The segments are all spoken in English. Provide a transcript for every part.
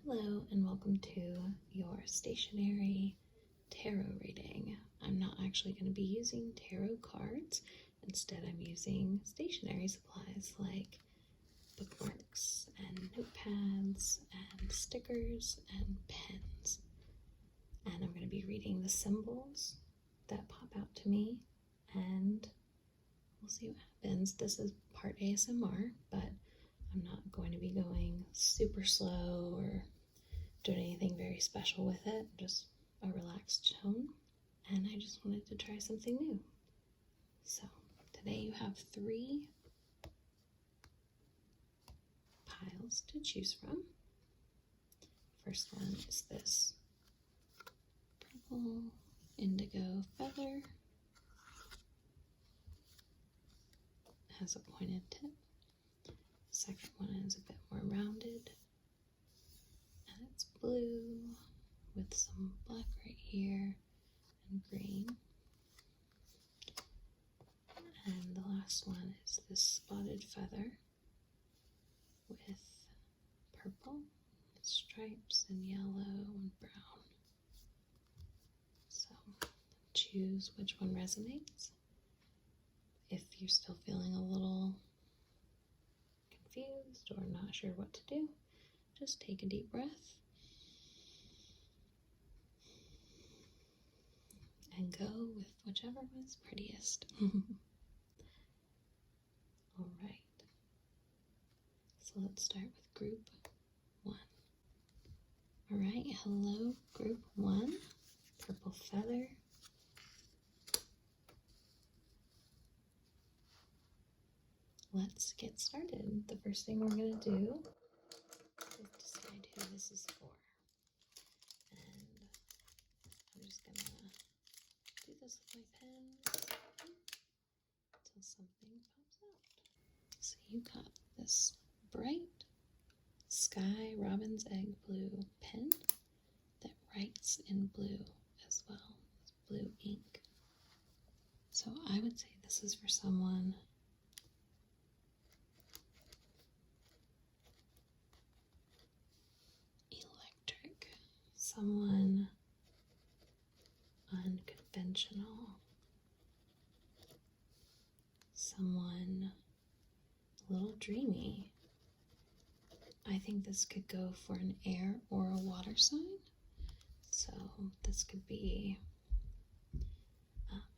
Hello and welcome to your stationary tarot reading. I'm not actually going to be using tarot cards. Instead, I'm using stationery supplies like bookmarks and notepads and stickers and pens. And I'm going to be reading the symbols that pop out to me, and we'll see what happens. This is part ASMR, but I'm not going to be going super slow or doing anything very special with it, just a relaxed tone. And I just wanted to try something new. So today you have 3 piles to choose from. First one is this purple indigo feather. It has a pointed tip. Second one is a bit more rounded, and it's blue with some black right here and green. And the last one is this spotted feather with purple stripes and yellow and brown. So choose which one resonates. If you're still feeling a little confused or not sure what to do, just take a deep breath and go with whichever was prettiest. All right, so let's start with group 1. All right, hello group 1, purple feather. Let's get started. The first thing we're going to do is decide who this is for. And I'm just going to do this with my pen until something pops out. So you got this bright sky robin's egg blue pen that writes in blue as well. It's blue ink. So I would say this is for someone electric, someone unconventional, someone a little dreamy. I think this could go for an air or a water sign. So this could be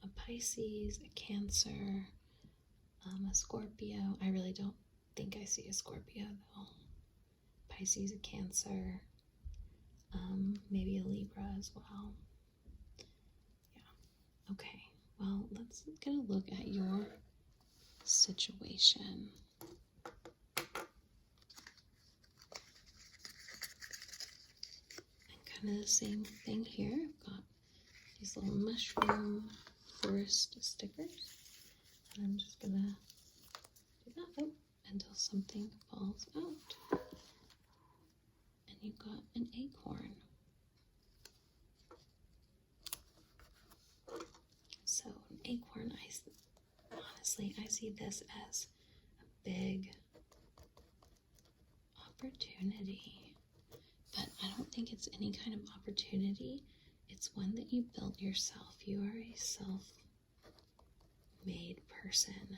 a Pisces, a Cancer, a Scorpio. I really don't think I see a Scorpio though. Pisces, a Cancer, maybe a Libra as well. Yeah. Okay. Well, let's get a look at your situation. Kind of the same thing here. I've got these little mushroom forest stickers, and I'm just gonna do that until something falls out. And you've got an acorn. So an acorn, honestly, I see this as a big opportunity. But I don't think it's any kind of opportunity. It's one that you built yourself. You are a self-made person.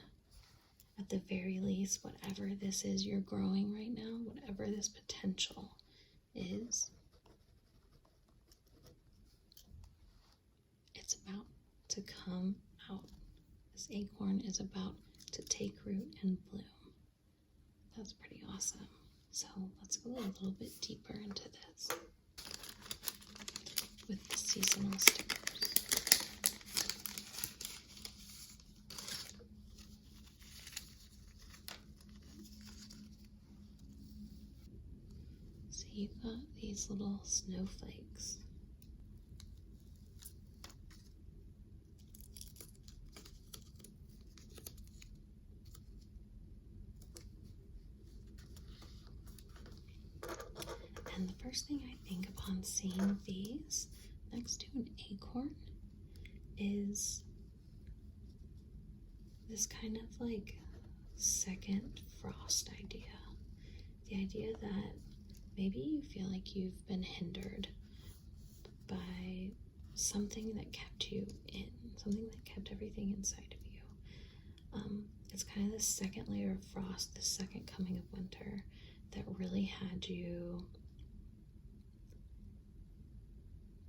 At the very least, whatever this is you're growing right now, whatever this potential is, it's about to come out. This acorn is about to take root and bloom. That's pretty awesome. So let's go a little bit deeper into this with the seasonal stickers. So you've got these little snowflakes. And the first thing I think upon seeing these next to an acorn is this kind of like second frost idea. The idea that maybe you feel like you've been hindered by something that kept you in, something that kept everything inside of you. It's kind of this second layer of frost, the second coming of winter that really had you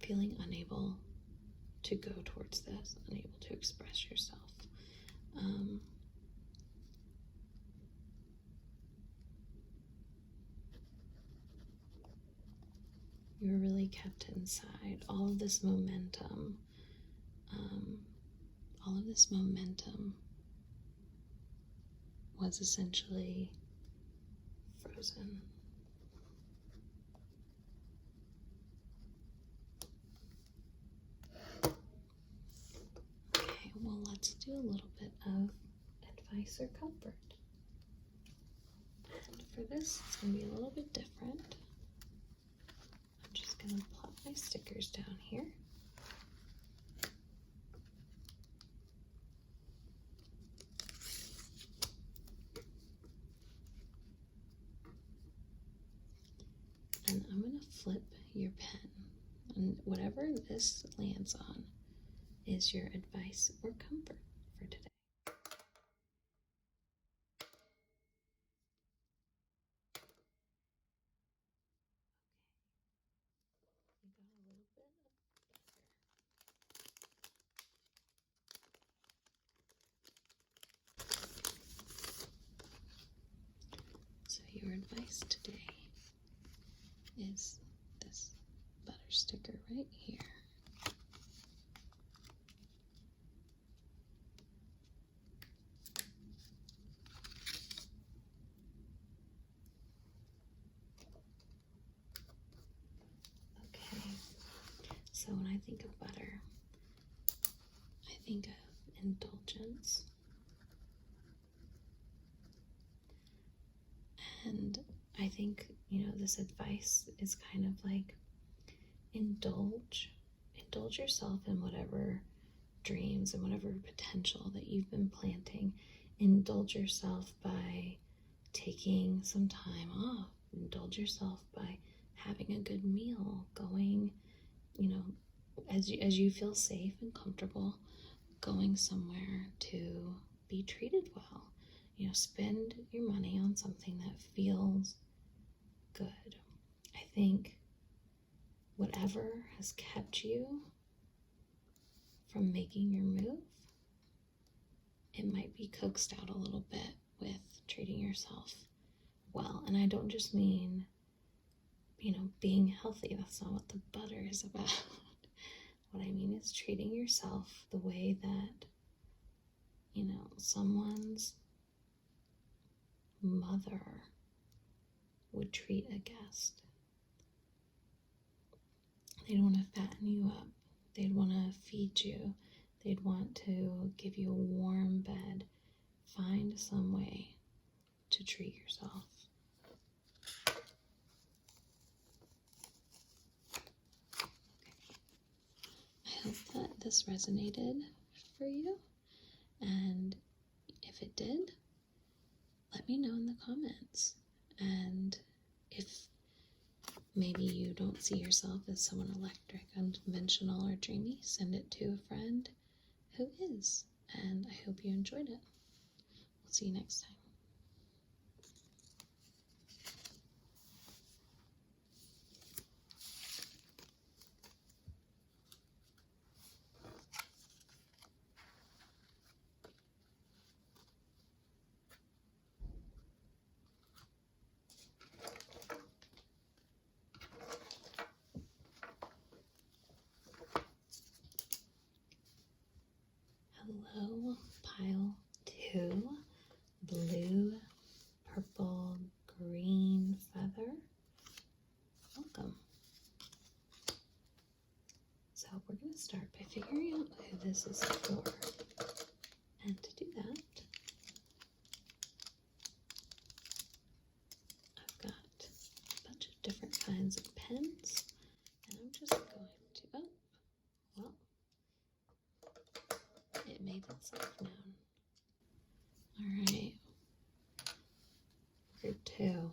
feeling unable to go towards this, unable to express yourself. You were really kept inside. All of this momentum was essentially frozen. Okay, well, let's do a little bit of advice or comfort. And for this, it's going to be a little bit different. I'm just going to plop my stickers down here. And I'm going to flip your pen. And whatever this lands on is your advice or comfort for today. We got a little bit of butter. So your advice today is this butter sticker right here. Okay, so when I think of butter, I think of indulgence. And I think, this advice is kind of like indulge yourself in whatever dreams and whatever potential that you've been planting. Indulge yourself by taking some time off. Indulge yourself by having a good meal, going, as you feel safe and comfortable, going somewhere to be treated well. Spend your money on something that feels good. I think whatever has kept you from making your move, it might be coaxed out a little bit with treating yourself well. And I don't just mean, being healthy. That's not what the butter is about. What I mean is treating yourself the way that, someone's mother would treat a guest. They'd want to fatten you up. They'd want to feed you. They'd want to give you a warm bed. Find some way to treat yourself. I hope that this resonated for you. And if it did, let me know in the comments. And if maybe you don't see yourself as someone electric, unconventional, or dreamy, send it to a friend who is. And I hope you enjoyed it. We'll see you next time. Hello, pile 2, blue, purple, green feather. Welcome. So we're going to start by figuring out who this is for. And to do that, I've got a bunch of different kinds of pens, and I'm just going to, it made itself known. Alright, group 2,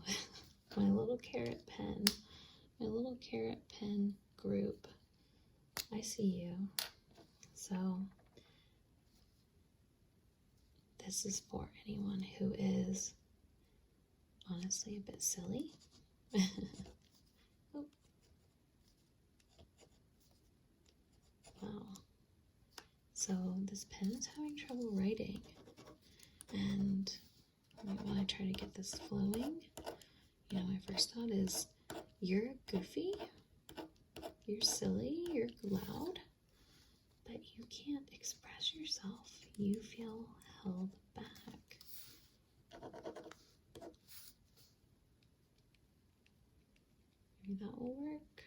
my little carrot pen, my little carrot pen group. I see you. So this is for anyone who is honestly a bit silly. Oh. Wow. So this pen is having trouble writing. And while I try to get this flowing, you know, my first thought is, you're goofy, you're silly, you're loud, but you can't express yourself. You feel held back. Maybe that will work.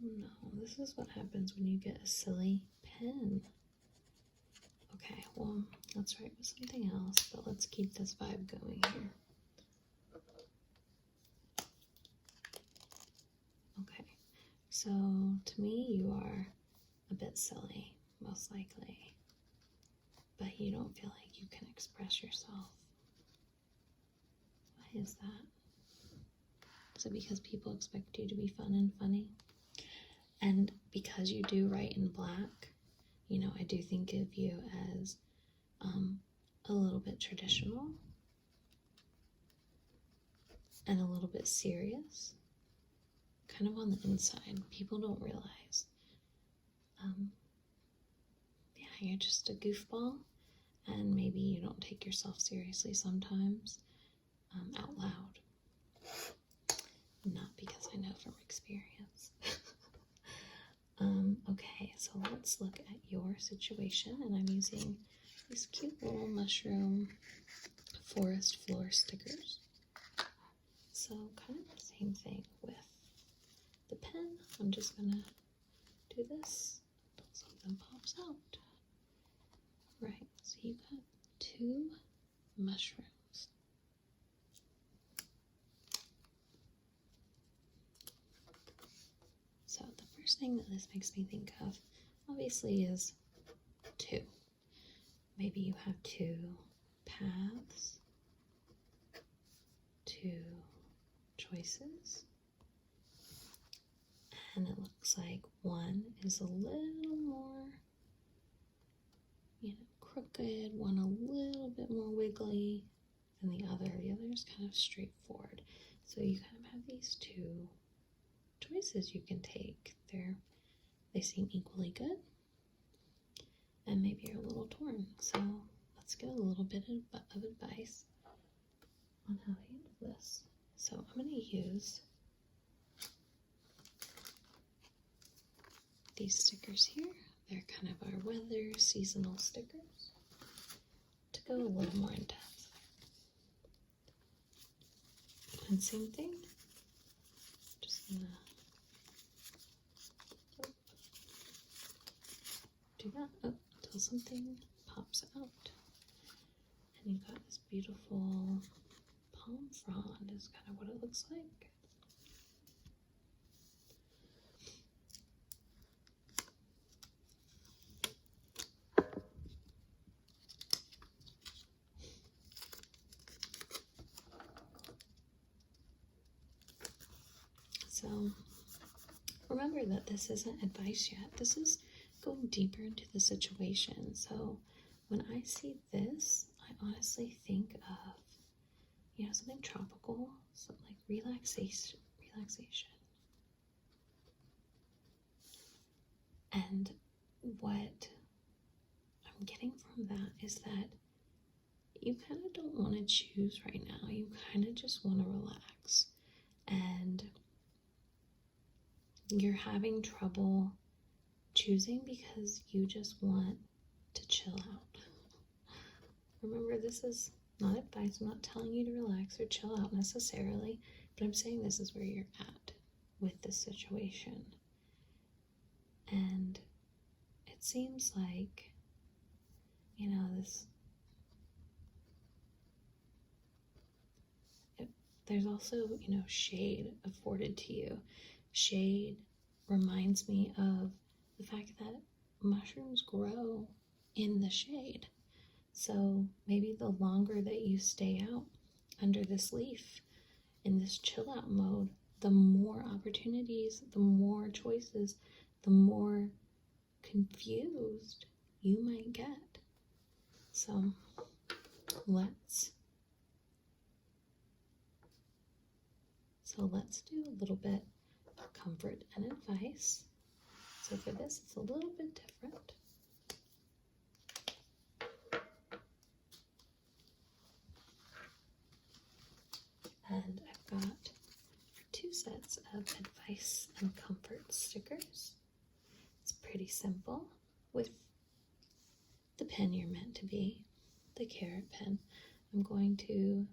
No, this is what happens when you get a silly pen. Okay, well, let's write with something else, but let's keep this vibe going here. Okay, so to me, you are a bit silly, most likely, but you don't feel like you can express yourself. Why is that? Is it because people expect you to be fun and funny? And because you do write in black, you know, I do think of you as a little bit traditional and a little bit serious, kind of on the inside. People don't realize. Yeah, you're just a goofball, and maybe you don't take yourself seriously sometimes out loud. Not because I know from experience. Okay, so let's look at your situation, and I'm using these cute little mushroom forest floor stickers. So kind of the same thing with the pen. I'm just gonna do this until something pops out. Right, so you got 2 mushrooms. So the first thing that this makes me think of, obviously, is 2. Maybe you have 2 paths, 2 choices, and it looks like one is a little more, you know, crooked, one a little bit more wiggly than the other. The other is kind of straightforward. So you kind of have these 2 choices you can take. They seem equally good, and maybe you're a little torn. So let's get a little bit of advice on how to handle this. So I'm going to use these stickers here. They're kind of our weather seasonal stickers to go a little more in depth. And same thing, just gonna do that until something pops out. And you've got this beautiful palm frond is kind of what it looks like. So remember that this isn't advice yet. This is going deeper into the situation. So when I see this, I honestly think of, you know, something tropical, something like relaxation. And what I'm getting from that is that you kind of don't want to choose right now. You kind of just want to relax. And you're having trouble choosing because you just want to chill out. Remember, this is not advice. I'm not telling you to relax or chill out necessarily, but I'm saying this is where you're at with this situation. And it seems like, you know, there's also, you know, shade afforded to you. Shade reminds me of the fact that mushrooms grow in the shade. So maybe the longer that you stay out under this leaf in this chill out mode, the more opportunities, the more choices, the more confused you might get. So let's do a little bit of comfort and advice. So for this, it's a little bit different. And I've got 2 sets of advice and comfort stickers. It's pretty simple with the pen you're meant to be, the carrot pen. I'm going to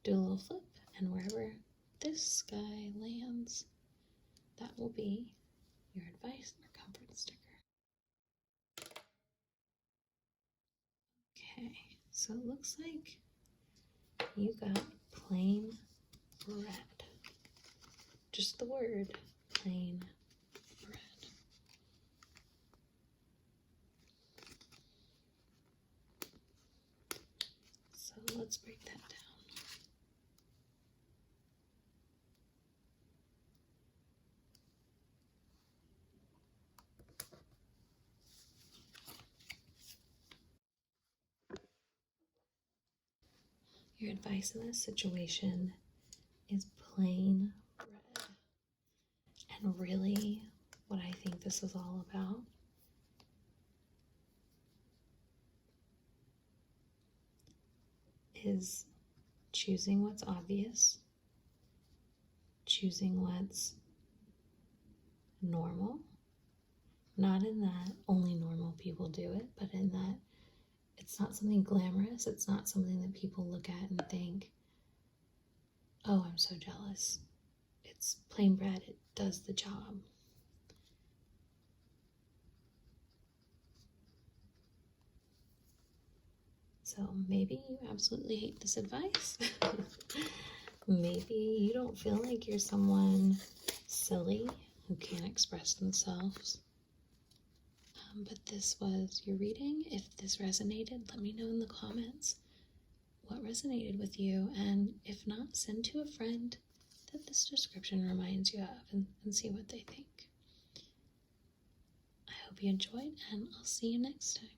do a little flip, and wherever this guy lands, that will be your advice or comfort sticker. Okay, so it looks like you got plain bread. Just the word, plain bread. So let's break that down. Your advice in this situation is plain bread. And really, what I think this is all about is choosing what's obvious, choosing what's normal. Not in that only normal people do it, but in that it's not something glamorous. It's not something that people look at and think, oh, I'm so jealous. It's plain bread. It does the job. So maybe you absolutely hate this advice. Maybe you don't feel like you're someone silly who can't express themselves. But this was your reading. If this resonated, let me know in the comments what resonated with you. And if not, send to a friend that this description reminds you of and see what they think. I hope you enjoyed, and I'll see you next time.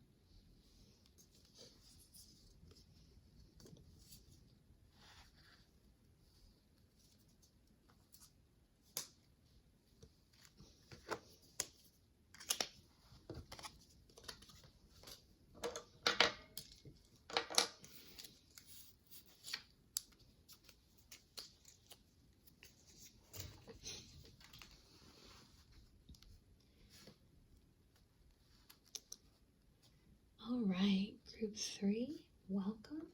All right, group 3, welcome.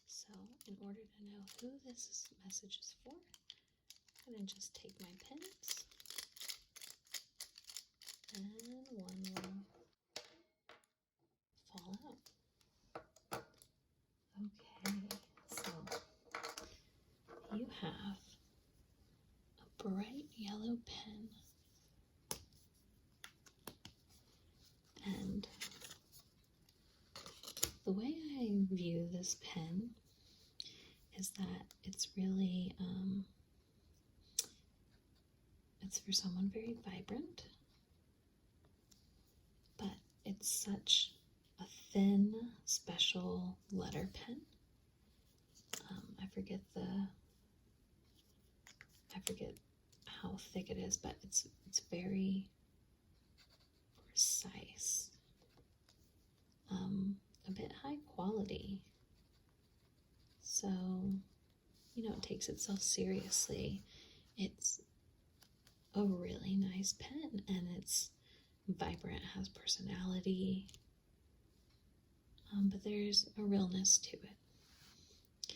So, in order to know who this message is for, I'm going to just take my pens, and one will fall out. Okay, so you have a bright yellow pen. And the way I view this pen is that it's really, it's for someone very vibrant, but it's such a thin, special letter pen. I forget how thick it is, but it's very precise, a bit high quality. So, it takes itself seriously. It's a really nice pen, and it's vibrant, has personality, but there's a realness to it.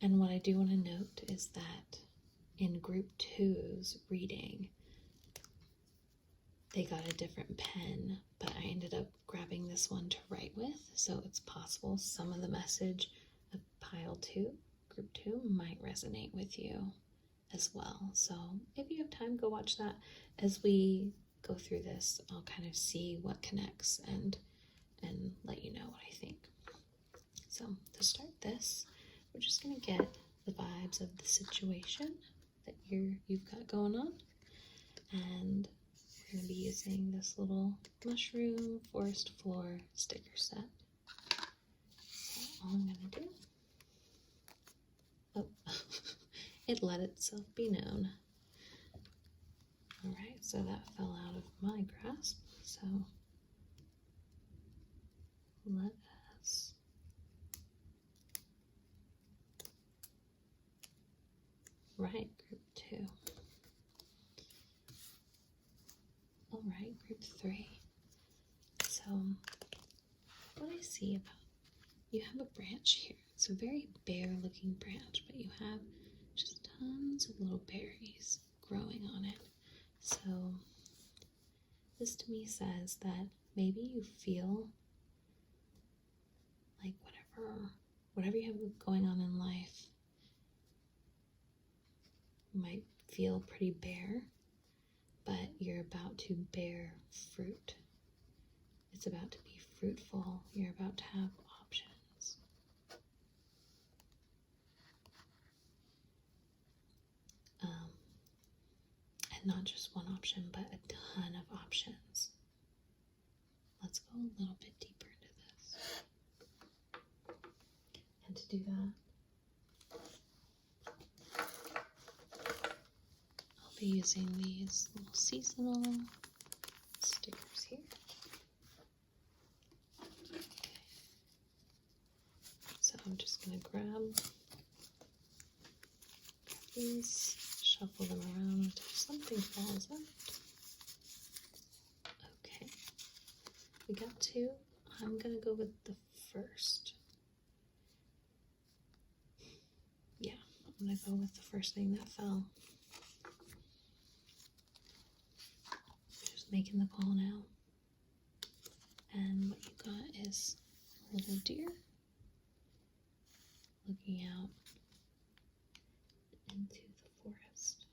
And what I do want to note is that in group 2's reading, they got a different pen, but I ended up grabbing this one to write with, so it's possible some of the message of pile 2, group 2, might resonate with you as well. So if you have time, go watch that. As we go through this, I'll kind of see what connects and let you know what I think. So to start this, we're just going to get the vibes of the situation that you've got going on, and we're going to be using this little mushroom forest floor sticker set. So all I'm going to do, oh, it let itself be known. Alright, so that fell out of my grasp, so let us write group 2. Alright, group 3. So, what I see about, you have a branch here. It's a very bare looking branch, but you have just tons of little berries growing on it. So, this to me says that maybe you feel like whatever you have going on in life might feel pretty bare, but you're about to bear fruit. It's about to be fruitful. You're about to have options. And not just one option, but a ton of options. Let's go a little bit deeper into this. And to do that, I'll be using these little seasonal stickers here. Okay. So I'm just going to grab these, shuffle them around until something falls out. Okay, we got 2. I'm going to go with the first. Yeah, I'm going to go with the first thing that fell. Just making the call now. And what you got is a little deer looking out into the forest.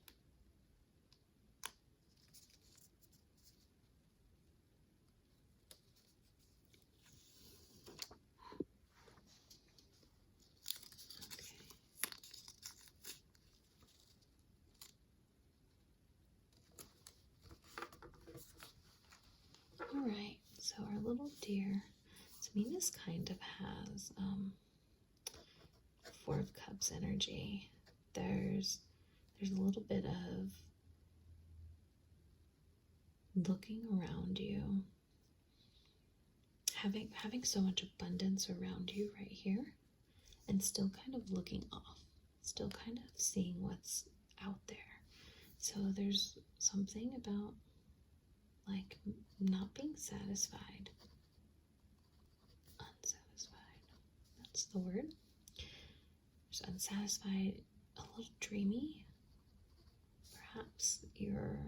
Okay. Alright, so our little deer, to me this kind of has Four of Cups energy. There's a little bit of looking around you, having so much abundance around you right here, and still kind of looking off, still kind of seeing what's out there. So there's something about like not being satisfied, unsatisfied, that's the word. There's unsatisfied, a little dreamy. Perhaps you're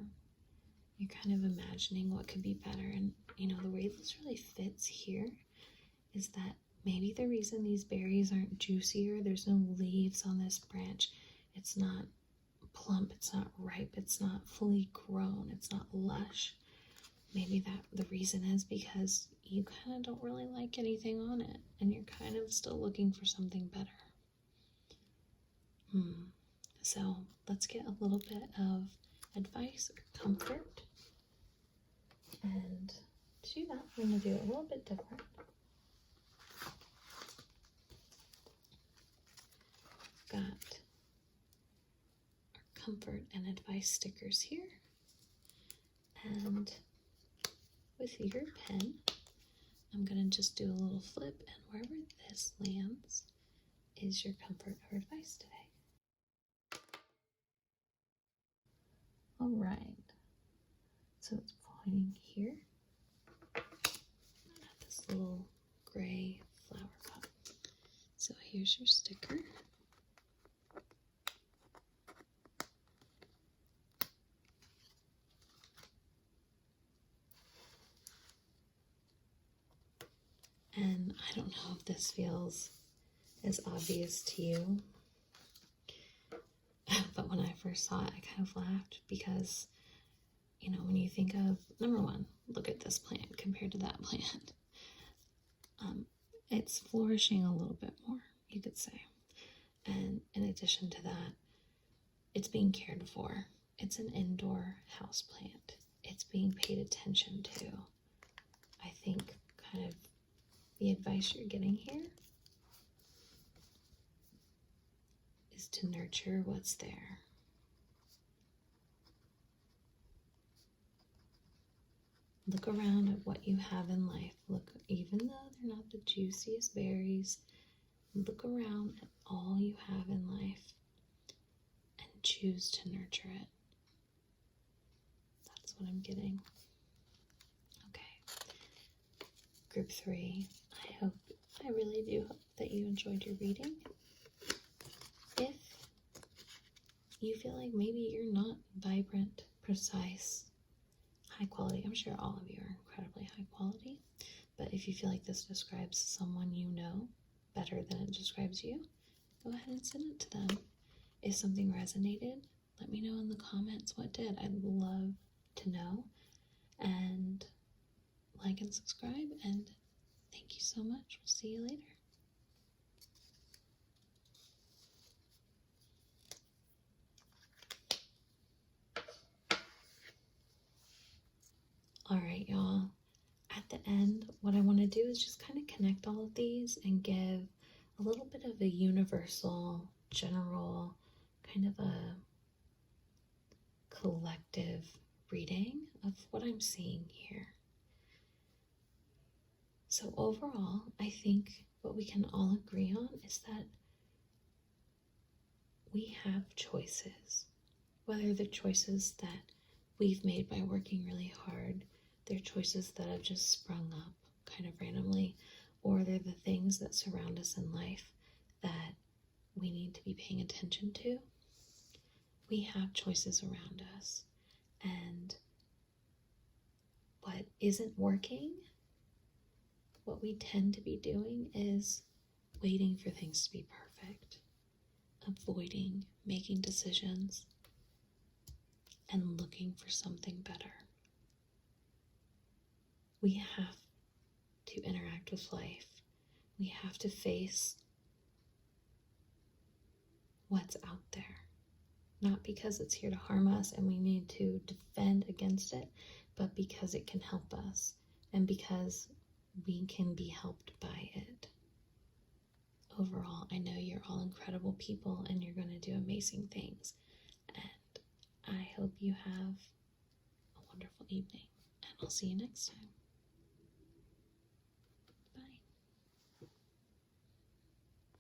kind of imagining what could be better. And you know, the way this really fits here is that maybe the reason these berries aren't juicier, there's no leaves on this branch, it's not plump, it's not ripe, it's not fully grown, it's not lush. Maybe that the reason is because you kind of don't really like anything on it, and you're kind of still looking for something better. So let's get a little bit of advice or comfort. And to do that, we're going to do it a little bit different. We've got our comfort and advice stickers here. And with your pen, I'm going to just do a little flip, and wherever this lands is your comfort or advice today. All right, so it's pointing here at this little gray flower pot. So here's your sticker. And I don't know if this feels as obvious to you, but when I first saw it, I kind of laughed because, you know, when you think of, number one, look at this plant compared to that plant. it's flourishing a little bit more, you could say. And in addition to that, it's being cared for. It's an indoor houseplant. It's being paid attention to. I think kind of the advice you're getting here is to nurture what's there. Look around at what you have in life. Look, even though they're not the juiciest berries, look around at all you have in life and choose to nurture it. That's what I'm getting. Okay. Group 3. I really do hope that you enjoyed your reading. If you feel like maybe you're not vibrant, precise, high quality, I'm sure all of you are incredibly high quality, but if you feel like this describes someone you know better than it describes you, go ahead and send it to them. If something resonated, let me know in the comments what did. I'd love to know. And like and subscribe, and thank you so much. We'll see you later. Alright, y'all. At the end, what I want to do is just kind of connect all of these and give a little bit of a universal, general, kind of a collective reading of what I'm seeing here. So overall, I think what we can all agree on is that we have choices, whether they're choices that we've made by working really hard, they're choices that have just sprung up kind of randomly, or they're the things that surround us in life that we need to be paying attention to. We have choices around us, and what isn't working, what we tend to be doing is waiting for things to be perfect, avoiding making decisions, and looking for something better. We have to interact with life. We have to face what's out there. Not because it's here to harm us and we need to defend against it, but because it can help us and because we can be helped by it. Overall, I know you're all incredible people and you're going to do amazing things. And I hope you have a wonderful evening, and I'll see you next time.